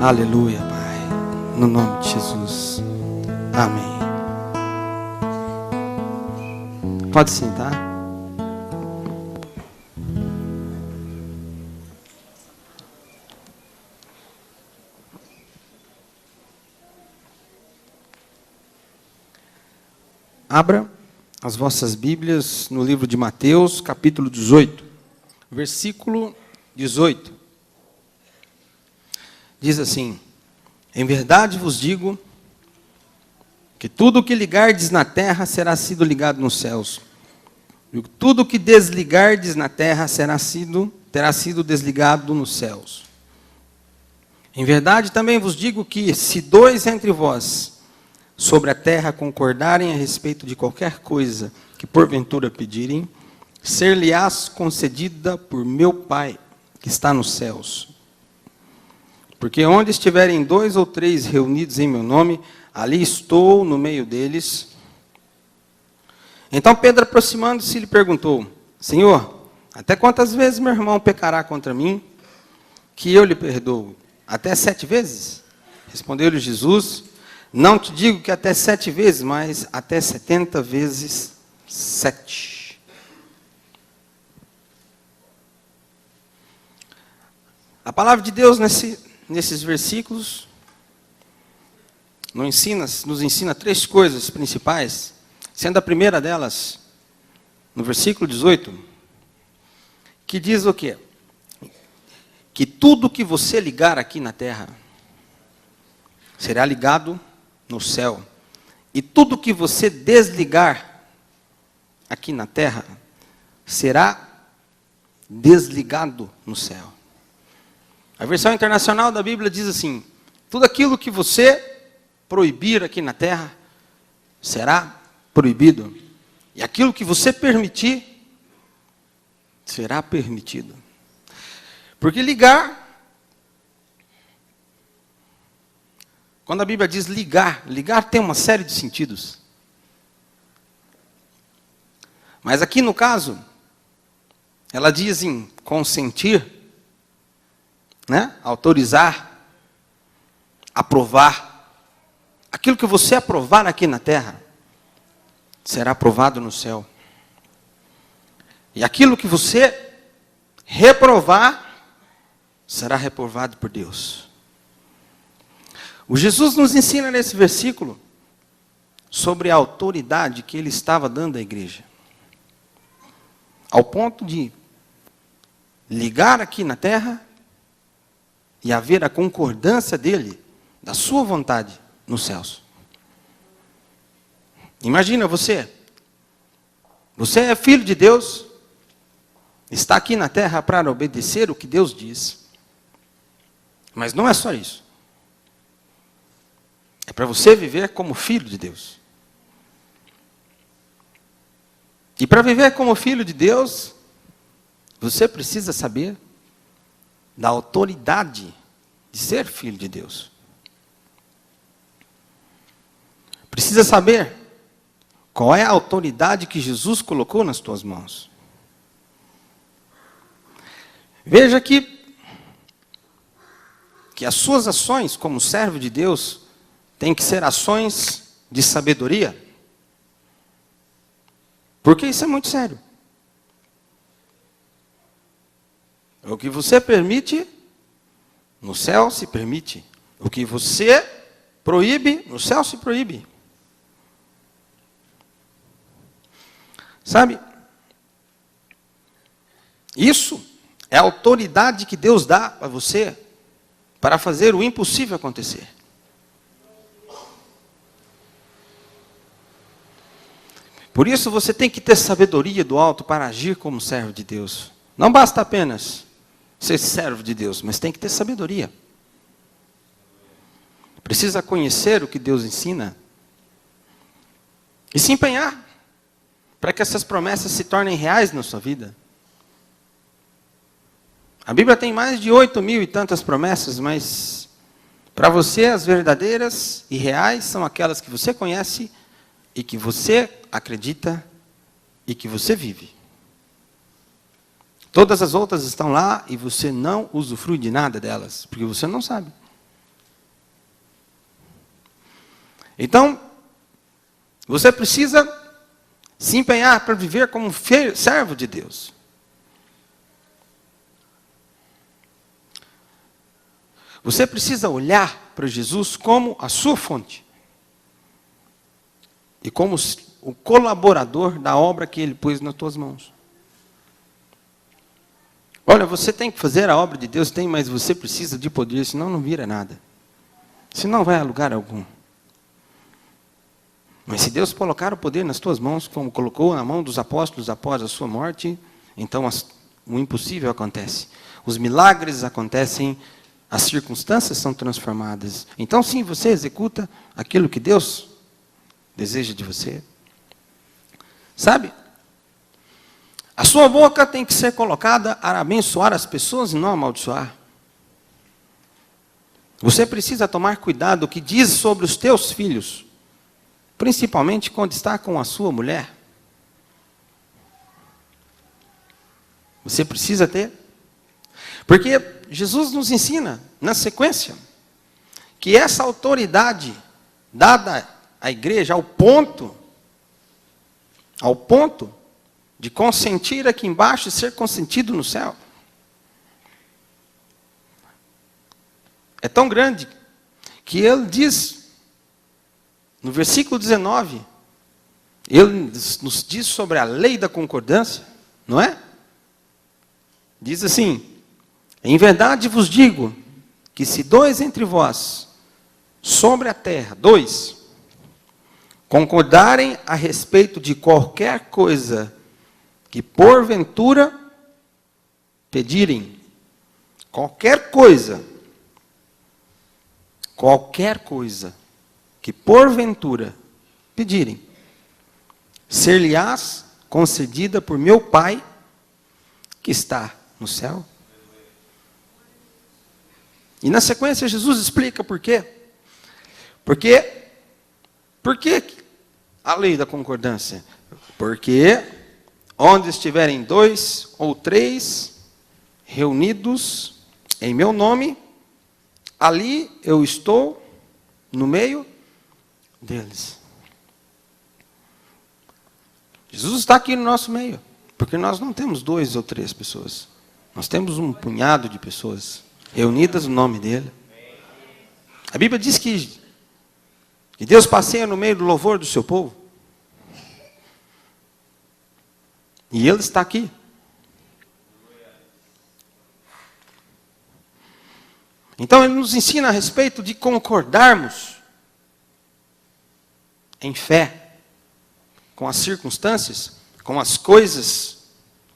Aleluia, Pai. No nome de Jesus. Amém. Pode sentar. Abra as vossas Bíblias no livro de Mateus, capítulo 18, versículo 18. Diz assim: em verdade vos digo que tudo o que ligardes na terra será sido ligado nos céus, e tudo o que desligardes na terra terá sido desligado nos céus. Em verdade também vos digo que se dois entre vós sobre a terra concordarem a respeito de qualquer coisa que porventura pedirem, ser-lhe-ás concedida por meu Pai que está nos céus. Porque onde estiverem 2 ou 3 reunidos em meu nome, ali estou no meio deles. Então Pedro, aproximando-se, lhe perguntou: Senhor, até quantas vezes meu irmão pecará contra mim, que eu lhe perdoo? Até 7 vezes? Respondeu-lhe Jesus: não te digo que até 7 vezes, mas até 70 vezes 7. A palavra de Deus nesses versículos nos ensina 3 coisas principais, sendo a primeira delas, no versículo 18, que diz o quê? Que tudo que você ligar aqui na terra será ligado no céu, e tudo que você desligar aqui na terra será desligado no céu. A versão internacional da Bíblia diz assim: tudo aquilo que você proibir aqui na terra será proibido, e aquilo que você permitir será permitido. Porque ligar, quando a Bíblia diz ligar tem uma série de sentidos. Mas aqui no caso, ela diz em consentir, né? Autorizar, aprovar. Aquilo que você aprovar aqui na terra, será aprovado no céu. E aquilo que você reprovar, será reprovado por Deus. O Jesus nos ensina nesse versículo sobre a autoridade que ele estava dando à igreja. Ao ponto de ligar aqui na terra e haver a concordância dele, da sua vontade, nos céus. Imagina você é filho de Deus, está aqui na terra para obedecer o que Deus diz. Mas não é só isso. É para você viver como filho de Deus. E para viver como filho de Deus, você precisa saber da autoridade de ser filho de Deus. Precisa saber qual é a autoridade que Jesus colocou nas tuas mãos. Veja que as suas ações como servo de Deus têm que ser ações de sabedoria. Porque isso é muito sério. O que você permite, no céu se permite. O que você proíbe, no céu se proíbe. Sabe? Isso é a autoridade que Deus dá a você para fazer o impossível acontecer. Por isso você tem que ter sabedoria do alto para agir como servo de Deus. Não basta apenas ser servo de Deus, mas tem que ter sabedoria. Precisa conhecer o que Deus ensina e se empenhar para que essas promessas se tornem reais na sua vida. A Bíblia tem mais de 8.000 e tantas promessas, mas para você as verdadeiras e reais são aquelas que você conhece e que você acredita e que você vive. Todas as outras estão lá e você não usufrui de nada delas, porque você não sabe. Então, você precisa se empenhar para viver como um servo de Deus. Você precisa olhar para Jesus como a sua fonte. E como o colaborador da obra que Ele pôs nas tuas mãos. Olha, você tem que fazer a obra de Deus, mas você precisa de poder, senão não vira nada. Senão vai a lugar algum. Mas se Deus colocar o poder nas tuas mãos, como colocou na mão dos apóstolos após a sua morte, então o impossível acontece. Os milagres acontecem, as circunstâncias são transformadas. Então sim, você executa aquilo que Deus deseja de você. Sabe? A sua boca tem que ser colocada a abençoar as pessoas e não amaldiçoar. Você precisa tomar cuidado o que diz sobre os teus filhos, principalmente quando está com a sua mulher. Você precisa ter. Porque Jesus nos ensina, na sequência, que essa autoridade dada à igreja ao ponto de consentir aqui embaixo e ser consentido no céu, é tão grande que ele diz, no versículo 19, ele nos diz sobre a lei da concordância, não é? Diz assim: em verdade vos digo, que se 2 entre vós, sobre a terra, 2, concordarem a respeito de qualquer coisa que porventura pedirem, qualquer coisa que porventura pedirem, ser-lhe-ás concedida por meu Pai que está no céu. E na sequência Jesus explica por quê. Por que a lei da concordância? Porque onde estiverem 2 ou 3 reunidos em meu nome, ali eu estou no meio deles. Jesus está aqui no nosso meio, porque nós não temos 2 ou 3 pessoas. Nós temos um punhado de pessoas reunidas no nome dele. A Bíblia diz que Deus passeia no meio do louvor do seu povo. E Ele está aqui. Então Ele nos ensina a respeito de concordarmos em fé com as circunstâncias, com as coisas,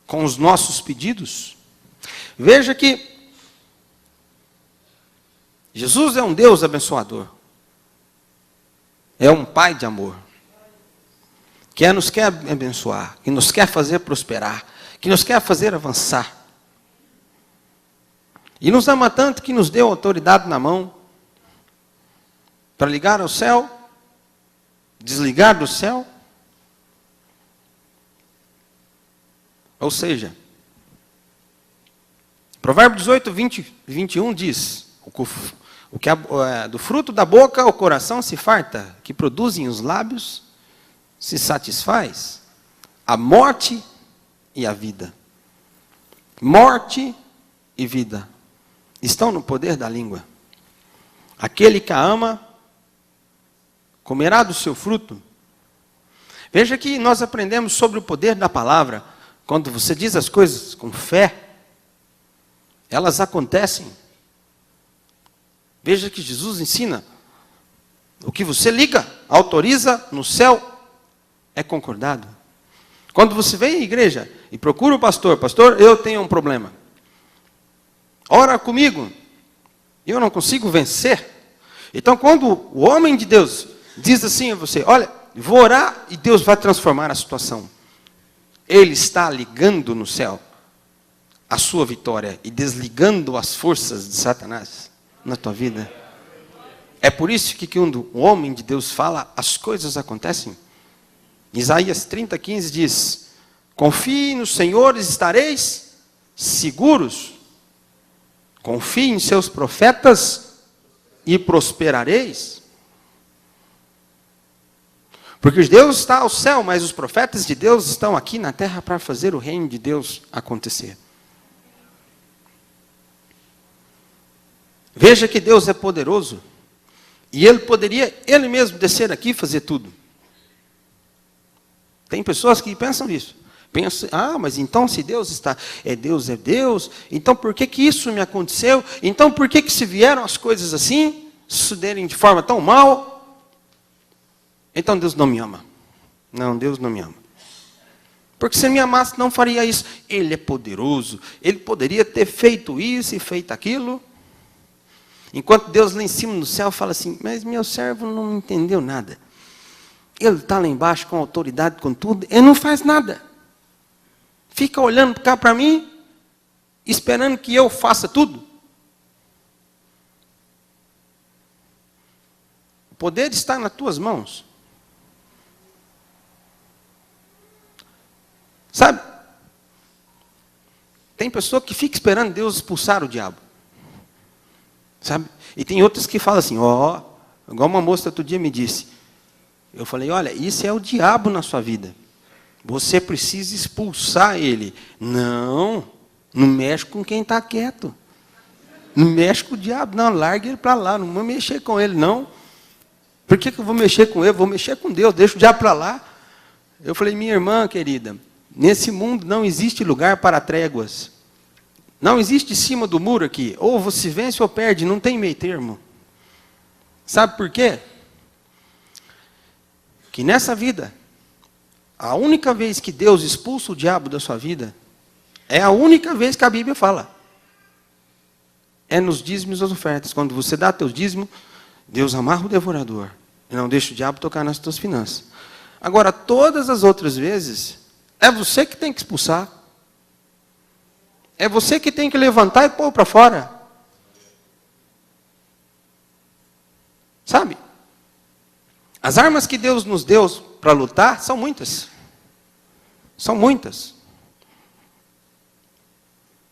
com os nossos pedidos. Veja que Jesus é um Deus abençoador. É um Pai de amor. Que nos quer abençoar, que nos quer fazer prosperar, que nos quer fazer avançar. E nos ama tanto que nos deu autoridade na mão para ligar ao céu, desligar do céu. Ou seja, Provérbio 18, 20 e 21 diz: do fruto da boca o coração se farta, que produzem os lábios se satisfaz. A morte e a vida. Morte e vida estão no poder da língua. Aquele que a ama comerá do seu fruto. Veja que nós aprendemos sobre o poder da palavra. Quando você diz as coisas com fé, elas acontecem. Veja que Jesus ensina: o que você liga, autoriza no céu, é concordado. Quando você vem à igreja e procura o pastor: pastor, eu tenho um problema, ora comigo, eu não consigo vencer. Então quando o homem de Deus diz assim a você: olha, vou orar e Deus vai transformar a situação, Ele está ligando no céu a sua vitória e desligando as forças de Satanás na tua vida. É por isso que quando o homem de Deus fala, as coisas acontecem. Isaías 30:15 diz: confie no Senhor e estareis seguros. Confie em seus profetas e prosperareis. Porque Deus está ao céu, mas os profetas de Deus estão aqui na terra para fazer o reino de Deus acontecer. Veja que Deus é poderoso. E Ele poderia, Ele mesmo, descer aqui e fazer tudo. Tem pessoas que pensam isso. Pensam, mas então se Deus está, é Deus, então por que isso me aconteceu? Então por que se vieram as coisas assim, sucederem de forma tão mal? Então Deus não me ama. Não, Deus não me ama. Porque se Ele me amasse, não faria isso. Ele é poderoso, Ele poderia ter feito isso e feito aquilo. Enquanto Deus lá em cima no céu fala assim, mas meu servo não entendeu nada. Ele está lá embaixo com autoridade, com tudo, ele não faz nada. Fica olhando cá para mim, esperando que eu faça tudo. O poder está nas tuas mãos. Sabe? Tem pessoa que fica esperando Deus expulsar o diabo. Sabe? E tem outras que falam assim, igual uma moça outro dia me disse. Eu falei, olha, isso é o diabo na sua vida. Você precisa expulsar ele. Não mexe com quem está quieto. Não mexe com o diabo, não, larga ele para lá, não vou mexer com ele, não. Por que eu vou mexer com ele? Vou mexer com Deus, deixa o diabo para lá. Eu falei, minha irmã querida, nesse mundo não existe lugar para tréguas. Não existe cima do muro aqui. Ou você vence ou perde, não tem meio termo. Sabe por quê? Que nessa vida, a única vez que Deus expulsa o diabo da sua vida, é a única vez que a Bíblia fala. É nos dízimos e as ofertas. Quando você dá teu dízimo, Deus amarra o devorador. E não deixa o diabo tocar nas tuas finanças. Agora, todas as outras vezes, é você que tem que expulsar. É você que tem que levantar e pôr para fora. Sabe? As armas que Deus nos deu para lutar são muitas. São muitas.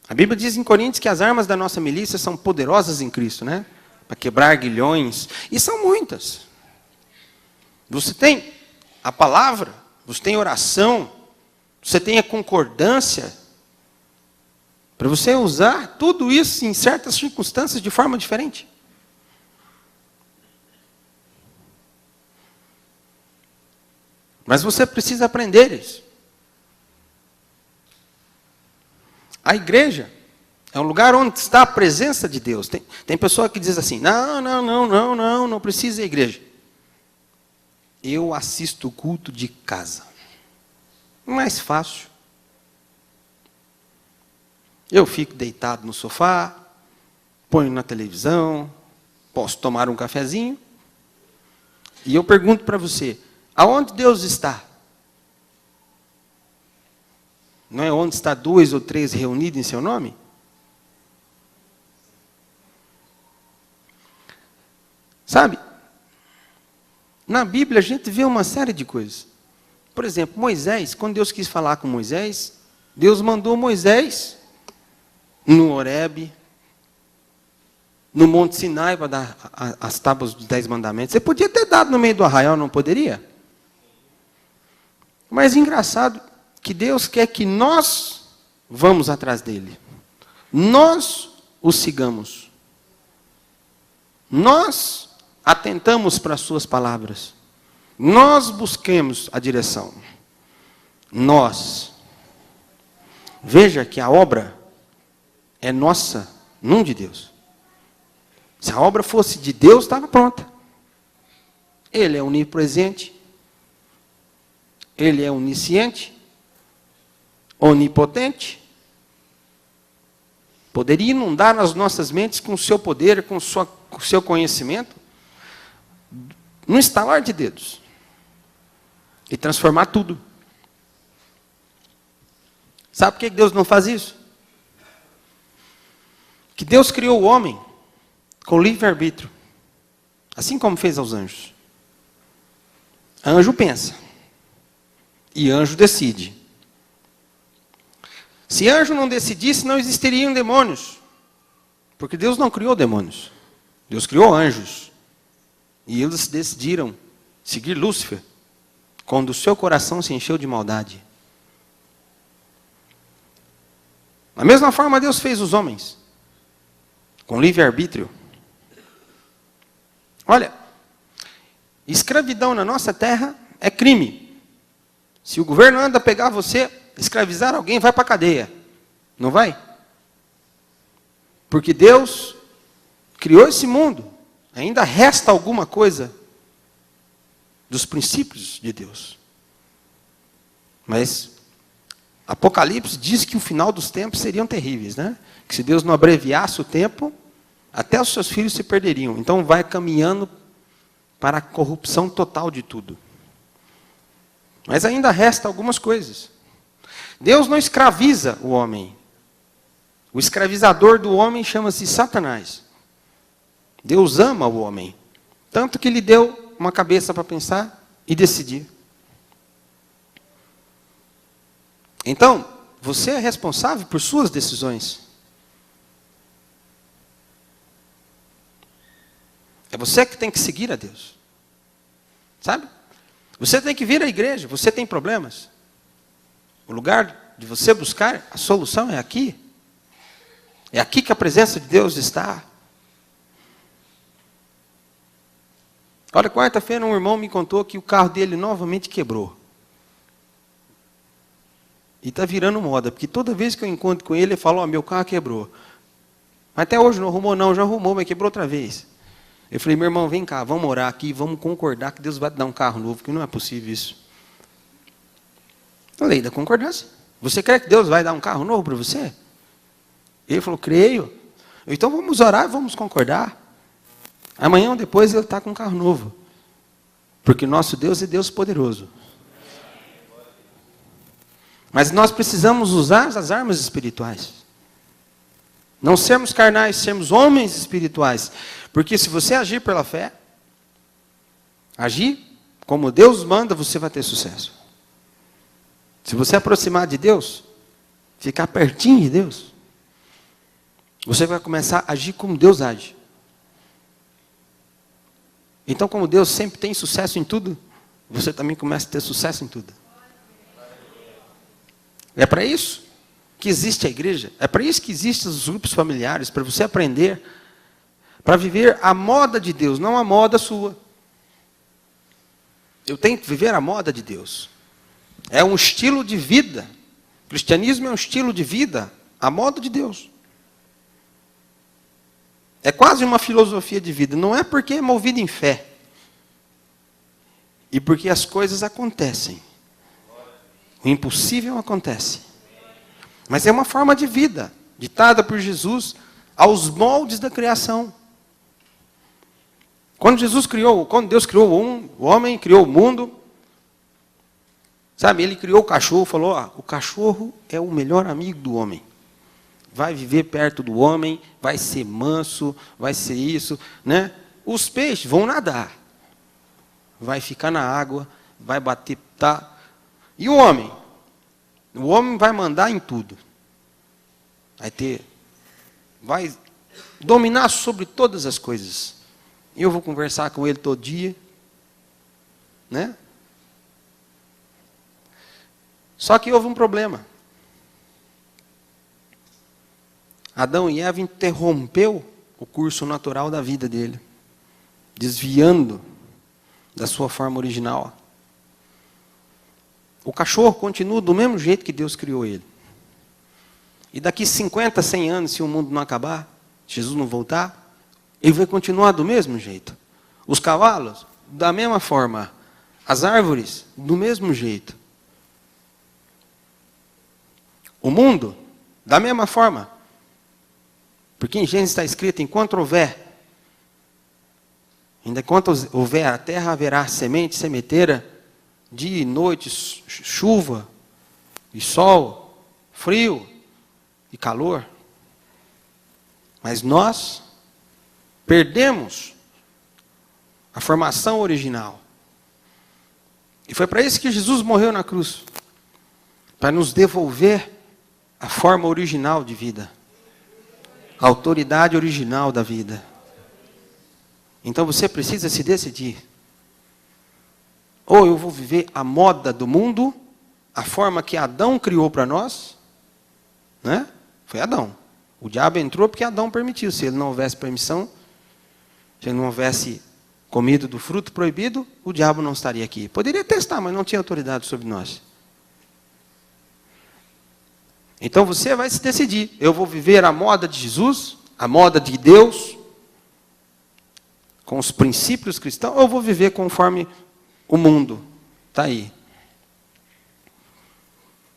A Bíblia diz em Coríntios que as armas da nossa milícia são poderosas em Cristo, né? Para quebrar guilhões. E são muitas. Você tem a palavra, você tem oração, você tem a concordância. Para você usar tudo isso em certas circunstâncias de forma diferente. Mas você precisa aprender isso. A igreja é um lugar onde está a presença de Deus. Tem pessoa que diz assim, não precisa ir à igreja. Eu assisto o culto de casa. Mais fácil. Eu fico deitado no sofá, ponho na televisão, posso tomar um cafezinho. E eu pergunto para você, aonde Deus está? Não é onde está 2 ou 3 reunidos em seu nome? Sabe? Na Bíblia a gente vê uma série de coisas. Por exemplo, Moisés, quando Deus quis falar com Moisés, Deus mandou Moisés no Horebe, no Monte Sinai, para dar as tábuas dos 10 mandamentos. Você podia ter dado no meio do arraial, não poderia? Mas engraçado que Deus quer que nós vamos atrás dele. Nós o sigamos. Nós atentamos para as suas palavras. Nós busquemos a direção. Nós. Veja que a obra é nossa, não de Deus. Se a obra fosse de Deus, estava pronta. Ele é onipresente. Ele é onisciente. Onipotente. Poderia inundar as nossas mentes com o seu poder, com o seu conhecimento, num estalar de dedos. E transformar tudo. Sabe por que Deus não faz isso? Que Deus criou o homem com livre-arbítrio. Assim como fez aos anjos. Anjo pensa. E anjo decide. Se anjo não decidisse, não existiriam demônios. Porque Deus não criou demônios. Deus criou anjos. E eles decidiram seguir Lúcifer. quando o seu coração se encheu de maldade. Da mesma forma, Deus fez os homens, com livre-arbítrio. Olha, escravidão na nossa terra é crime. Se o governo anda pegar você, escravizar alguém, vai para a cadeia. Não vai? Porque Deus criou esse mundo. Ainda resta alguma coisa dos princípios de Deus. Mas Apocalipse diz que o final dos tempos seriam terríveis, né? Que se Deus não abreviasse o tempo, até os seus filhos se perderiam. Então vai caminhando para a corrupção total de tudo. Mas ainda resta algumas coisas. Deus não escraviza o homem. O escravizador do homem chama-se Satanás. Deus ama o homem. Tanto que lhe deu uma cabeça para pensar e decidir. Então, você é responsável por suas decisões. É você que tem que seguir a Deus. Sabe? Você tem que vir à igreja. Você tem problemas. O lugar de você buscar a solução é aqui. É aqui que a presença de Deus está. Olha, quarta-feira um irmão me contou que o carro dele novamente quebrou. E está virando moda, porque toda vez que eu encontro com ele, ele fala, meu carro quebrou. Mas até hoje não arrumou não, já arrumou, mas quebrou outra vez. Eu falei, meu irmão, vem cá, vamos orar aqui, vamos concordar que Deus vai te dar um carro novo, porque não é possível isso. A lei da concordância. Você crê que Deus vai dar um carro novo para você? Ele falou, creio. Então vamos orar e vamos concordar. Amanhã ou depois ele está com um carro novo. Porque nosso Deus é Deus poderoso. Mas nós precisamos usar as armas espirituais. Não sermos carnais, sermos homens espirituais. Porque se você agir pela fé, agir como Deus manda, você vai ter sucesso. Se você aproximar de Deus, ficar pertinho de Deus, você vai começar a agir como Deus age. Então, como Deus sempre tem sucesso em tudo, você também começa a ter sucesso em tudo. É para isso que existe a igreja. É para isso que existem os grupos familiares, para você aprender, para viver a moda de Deus, não a moda sua. Eu tenho que viver a moda de Deus. É um estilo de vida. O cristianismo é um estilo de vida, a moda de Deus. É quase uma filosofia de vida. Não é porque é movido em fé. E porque as coisas acontecem. O impossível acontece. Mas é uma forma de vida, ditada por Jesus aos moldes da criação. Quando Deus criou o homem, criou o mundo, sabe, ele criou o cachorro, falou, o cachorro é o melhor amigo do homem. Vai viver perto do homem, vai ser manso, vai ser isso, né? Os peixes vão nadar. Vai ficar na água, vai bater, tá? E o homem? O homem vai mandar em tudo. Vai dominar sobre todas as coisas. Eu vou conversar com ele todo dia, né? Só que houve um problema. Adão e Eva interrompeu o curso natural da vida dele, desviando da sua forma original. O cachorro continua do mesmo jeito que Deus criou ele. E daqui 50, 100 anos, se o mundo não acabar, Jesus não voltar, ele vai continuar do mesmo jeito. Os cavalos, da mesma forma. As árvores, do mesmo jeito. O mundo, da mesma forma. Porque em Gênesis está escrito, enquanto houver a terra, haverá semente, sementeira, dia e noite, chuva e sol, frio e calor. Mas nós perdemos a formação original. E foi para isso que Jesus morreu na cruz. Para nos devolver a forma original de vida. A autoridade original da vida. Então você precisa se decidir. Ou eu vou viver a moda do mundo, a forma que Adão criou para nós, né? Foi Adão. O diabo entrou porque Adão permitiu. Se ele não houvesse permissão, se ele não houvesse comido do fruto proibido, o diabo não estaria aqui. Poderia testar, mas não tinha autoridade sobre nós. Então você vai se decidir. Eu vou viver a moda de Jesus, a moda de Deus, com os princípios cristãos, ou eu vou viver conforme o mundo está aí.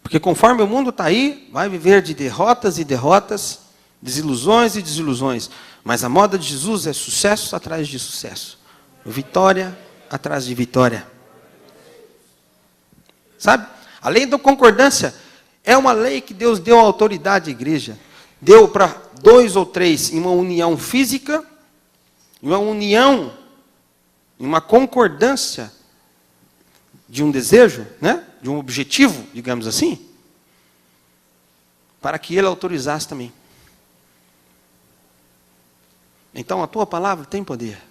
Porque conforme o mundo está aí, vai viver de derrotas e derrotas, desilusões e desilusões. Mas a moda de Jesus é sucesso atrás de sucesso. Vitória atrás de vitória. Sabe? A lei da concordância é uma lei que Deus deu autoridade à igreja. Deu para 2 ou 3 em uma união física, em uma união, em uma concordância de um desejo, né? De um objetivo, digamos assim, para que ele autorizasse também. Então a tua palavra tem poder.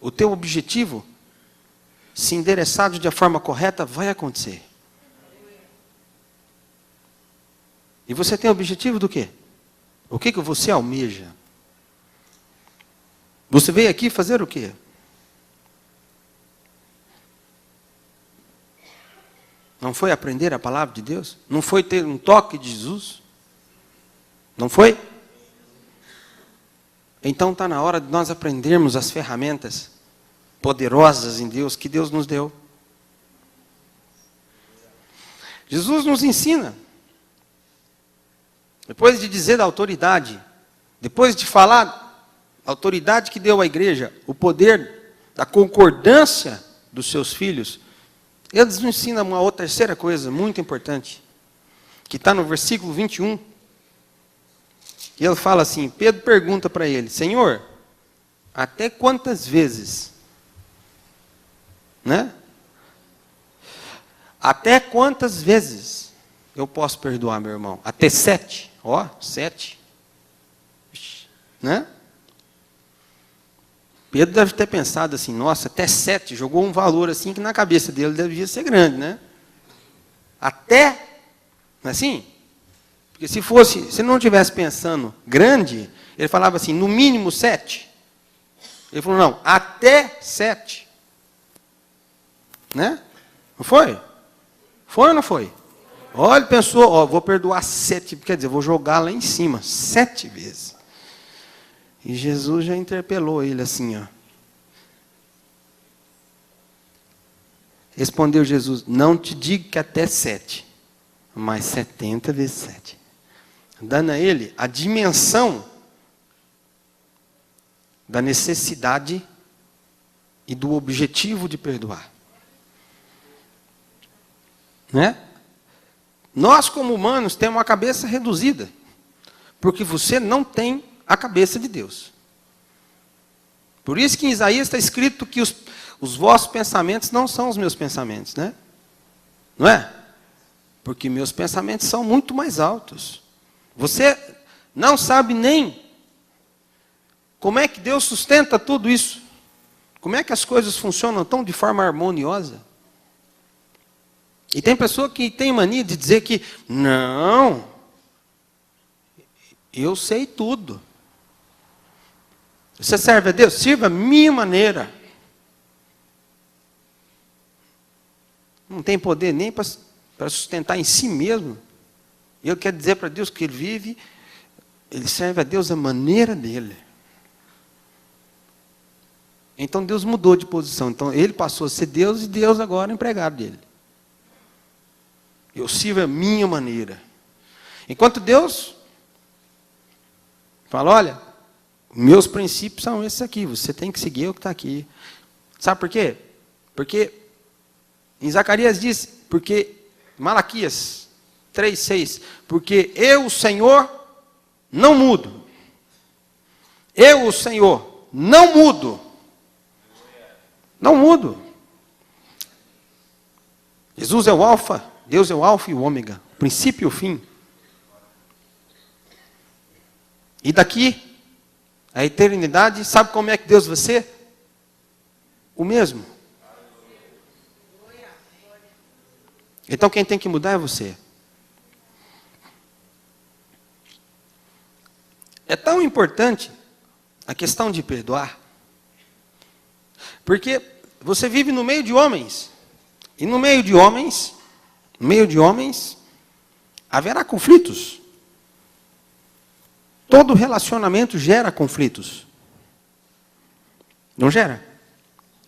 O teu objetivo, se endereçado de forma correta, vai acontecer. E você tem objetivo do quê? O que você almeja? Você veio aqui fazer o quê? Não foi aprender a palavra de Deus? Não foi ter um toque de Jesus? Não foi? Então está na hora de nós aprendermos as ferramentas poderosas em Deus que Deus nos deu. Jesus nos ensina, depois de dizer da autoridade, depois de falar a autoridade que deu à igreja, o poder da concordância dos seus filhos, ele nos ensina uma outra terceira coisa muito importante, que está no versículo 21. E ele fala assim, Pedro pergunta para ele, Senhor, até quantas vezes? Né? Até quantas vezes eu posso perdoar meu irmão? Até 7. Ó, 7. Né? Pedro deve ter pensado assim, nossa, até 7, jogou um valor assim que na cabeça dele devia ser grande, né? Até, não é assim? Porque se não tivesse pensando grande, ele falava assim, no mínimo 7. Ele falou, não, até 7. Né? Não foi? Foi ou não foi? Olha, ele pensou, ó, vou perdoar 7, quer dizer, vou jogar lá em cima, 7 vezes. E Jesus já interpelou ele assim, ó. Respondeu Jesus, não te digo que até 7, mas 70 vezes 7. Dando a ele a dimensão da necessidade e do objetivo de perdoar. Né? Nós, como humanos, temos uma cabeça reduzida, porque você não tem a cabeça de Deus. Por isso que em Isaías está escrito que os vossos pensamentos não são os meus pensamentos, né? Não é? Porque meus pensamentos são muito mais altos. Você não sabe nem como é que Deus sustenta tudo isso. Como é que as coisas funcionam tão de forma harmoniosa. E tem pessoa que tem mania de dizer que, não, eu sei tudo. Você serve a Deus? Sirva a minha maneira. Não tem poder nem para sustentar em si mesmo. E ele quer dizer para Deus que ele vive, ele serve a Deus a maneira dele. Então Deus mudou de posição. Então ele passou a ser Deus e Deus agora é empregado dele. Eu sirvo a minha maneira. Enquanto Deus fala, olha, meus princípios são esses aqui, você tem que seguir o que está aqui. Sabe por quê? Porque em Zacarias diz, porque Malaquias 3:6, porque eu, o Senhor, não mudo. Eu, o Senhor, não mudo. Não mudo. Jesus é o alfa, Deus é o alfa e o ômega, o princípio e o fim. E daqui, a eternidade, sabe como é que Deus vai ser? O mesmo. Então quem tem que mudar é você. É tão importante a questão de perdoar, porque você vive no meio de homens, e no meio de homens, haverá conflitos. Todo relacionamento gera conflitos. Não gera?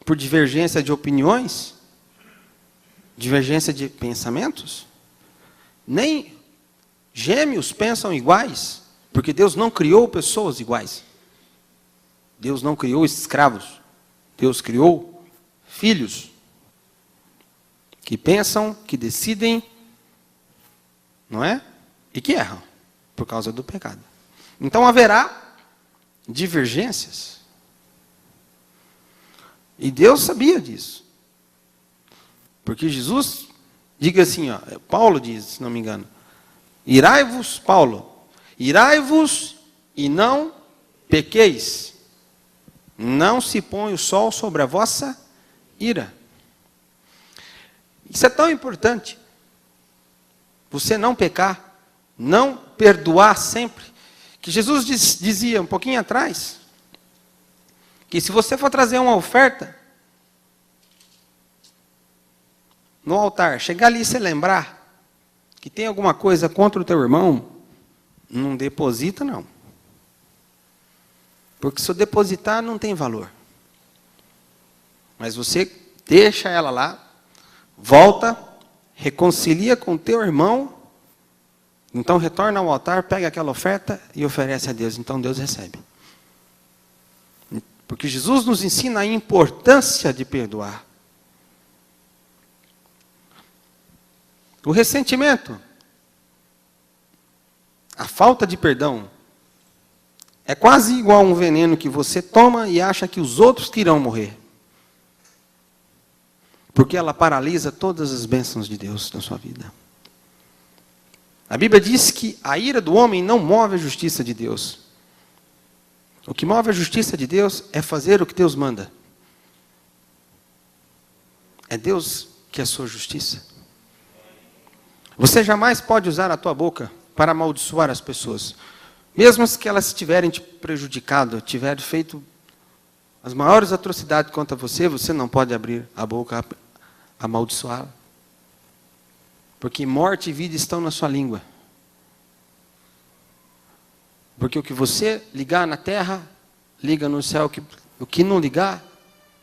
Por divergência de opiniões, divergência de pensamentos. Nem gêmeos pensam iguais, porque Deus não criou pessoas iguais. Deus não criou escravos. Deus criou filhos que pensam, que decidem, não é? E que erram por causa do pecado. Então haverá divergências. E Deus sabia disso. Porque Jesus, diga assim, ó, Paulo diz, se não me engano, irai-vos, Paulo, irai-vos e não pequeis. Não se põe o sol sobre a vossa ira. Isso é tão importante. Você não pecar, não perdoar sempre. Que Jesus dizia um pouquinho atrás, que se você for trazer uma oferta no altar, chegar ali e você lembrar que tem alguma coisa contra o teu irmão, não deposita não. Porque se eu depositar, não tem valor. Mas você deixa ela lá, volta, reconcilia com o teu irmão, então retorna ao altar, pega aquela oferta e oferece a Deus. Então Deus recebe. Porque Jesus nos ensina a importância de perdoar. O ressentimento, a falta de perdão, é quase igual a um veneno que você toma e acha que os outros que irão morrer. Porque ela paralisa todas as bênçãos de Deus na sua vida. A Bíblia diz que a ira do homem não move a justiça de Deus. O que move a justiça de Deus é fazer o que Deus manda. É Deus que é a sua justiça. Você jamais pode usar a tua boca para amaldiçoar as pessoas. Mesmo que elas tiverem te prejudicado, tiverem feito as maiores atrocidades contra você, você não pode abrir a boca a amaldiçoá-la. Porque morte e vida estão na sua língua. Porque o que você ligar na terra, liga no céu. O que não ligar,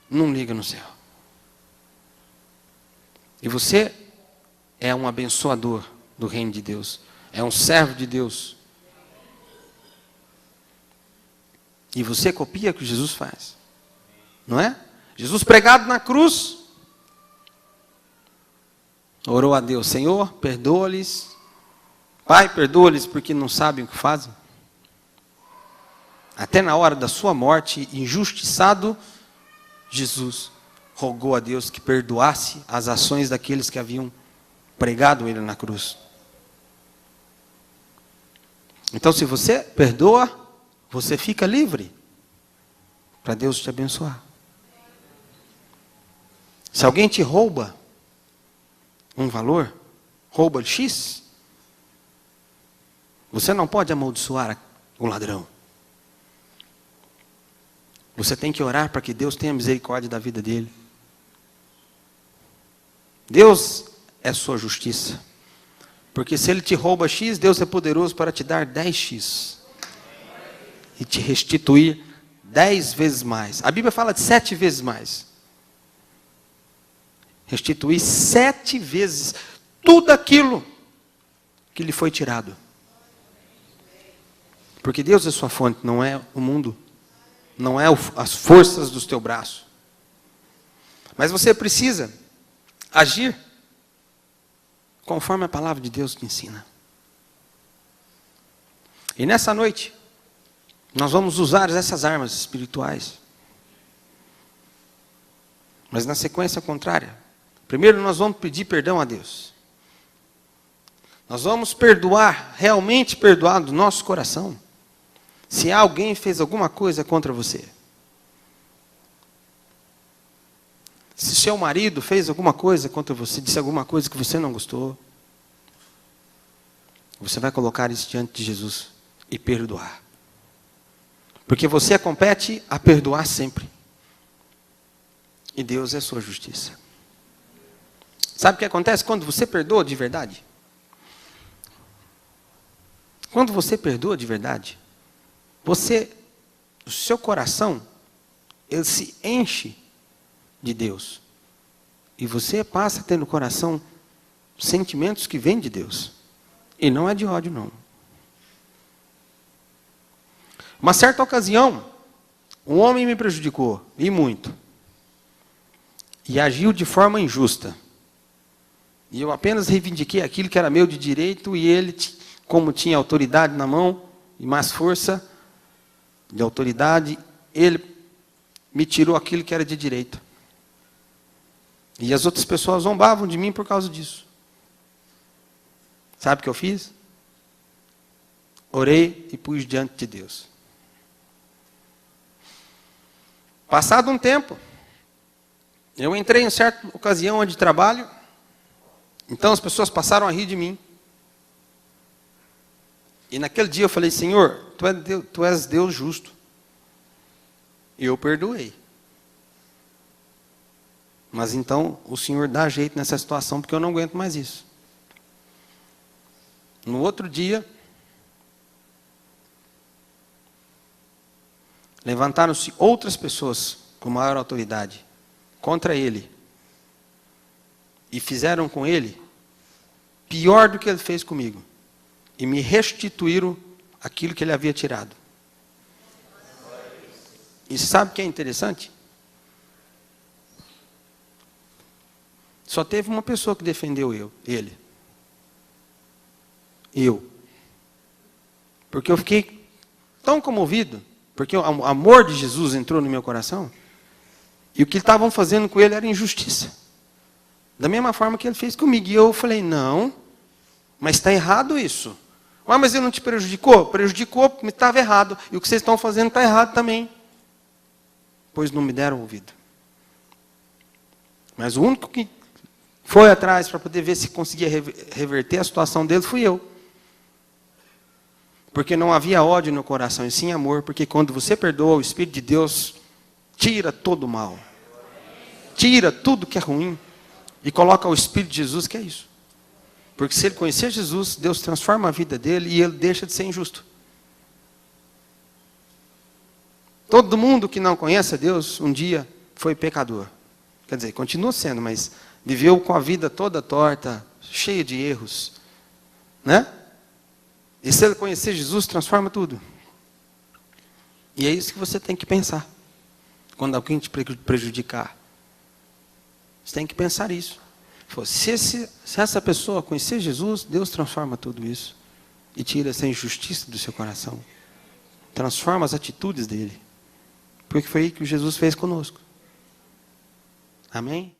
não liga no céu. E você é um abençoador do reino de Deus. É um servo de Deus. E você copia o que Jesus faz. Não é? Jesus pregado na cruz, orou a Deus, Senhor, perdoa-lhes. Pai, perdoa-lhes porque não sabem o que fazem. Até na hora da sua morte, injustiçado, Jesus rogou a Deus que perdoasse as ações daqueles que haviam pregado ele na cruz. Então, se você perdoa, você fica livre para Deus te abençoar. Se alguém te rouba um valor, rouba X, você não pode amaldiçoar o ladrão. Você tem que orar para que Deus tenha misericórdia da vida dele. Deus é sua justiça. Porque se ele te rouba X, Deus é poderoso para te dar 10X. E te restituir 10 vezes mais. A Bíblia fala de 7 vezes mais. Restituir 7 vezes tudo aquilo que lhe foi tirado. Porque Deus é sua fonte, não é o mundo. Não é as forças do teu braço. Mas você precisa agir conforme a palavra de Deus te ensina. E nessa noite, nós vamos usar essas armas espirituais. Mas na sequência contrária. Primeiro nós vamos pedir perdão a Deus. Nós vamos perdoar, realmente perdoar do nosso coração. Se alguém fez alguma coisa contra você. Se seu marido fez alguma coisa contra você, disse alguma coisa que você não gostou, você vai colocar isso diante de Jesus e perdoar. Porque você compete a perdoar sempre. E Deus é sua justiça. Sabe o que acontece quando você perdoa de verdade? Quando você perdoa de verdade, o seu coração, ele se enche de Deus. E você passa a ter no coração sentimentos que vêm de Deus. E não é de ódio, não. Uma certa ocasião, um homem me prejudicou, e muito. E agiu de forma injusta. E eu apenas reivindiquei aquilo que era meu de direito, e ele, como tinha autoridade na mão, e mais força de autoridade, ele me tirou aquilo que era de direito. E as outras pessoas zombavam de mim por causa disso. Sabe o que eu fiz? Orei e pus diante de Deus. Passado um tempo, eu entrei em certa ocasião onde trabalho, então as pessoas passaram a rir de mim. E naquele dia eu falei, Senhor, Tu és Deus justo. E eu perdoei. Mas então o Senhor dá jeito nessa situação, porque eu não aguento mais isso. No outro dia, levantaram-se outras pessoas com maior autoridade contra ele. E fizeram com ele pior do que ele fez comigo. E me restituíram aquilo que ele havia tirado. E sabe o que é interessante? Só teve uma pessoa que defendeu ele. Eu. Porque eu fiquei tão comovido, porque o amor de Jesus entrou no meu coração, e o que estavam fazendo com ele era injustiça. Da mesma forma que ele fez comigo. E eu falei, não, mas está errado isso. Ah, mas ele não te prejudicou? Prejudicou, mas estava errado. E o que vocês estão fazendo está errado também. Pois não me deram ouvido. Mas o único que foi atrás para poder ver se conseguia reverter a situação dele fui eu. Porque não havia ódio no coração, e sim amor. Porque quando você perdoa, o Espírito de Deus tira todo o mal. Tira tudo que é ruim. E coloca o Espírito de Jesus, que é isso. Porque se ele conhecer Jesus, Deus transforma a vida dele e ele deixa de ser injusto. Todo mundo que não conhece a Deus, um dia foi pecador. Quer dizer, continua sendo, mas viveu com a vida toda torta, cheia de erros. Né? E se ele conhecer Jesus, transforma tudo. E é isso que você tem que pensar. Quando alguém te prejudicar. Você tem que pensar isso. Se essa pessoa conhecer Jesus, Deus transforma tudo isso. E tira essa injustiça do seu coração. Transforma as atitudes dele. Porque foi aí que Jesus fez conosco. Amém?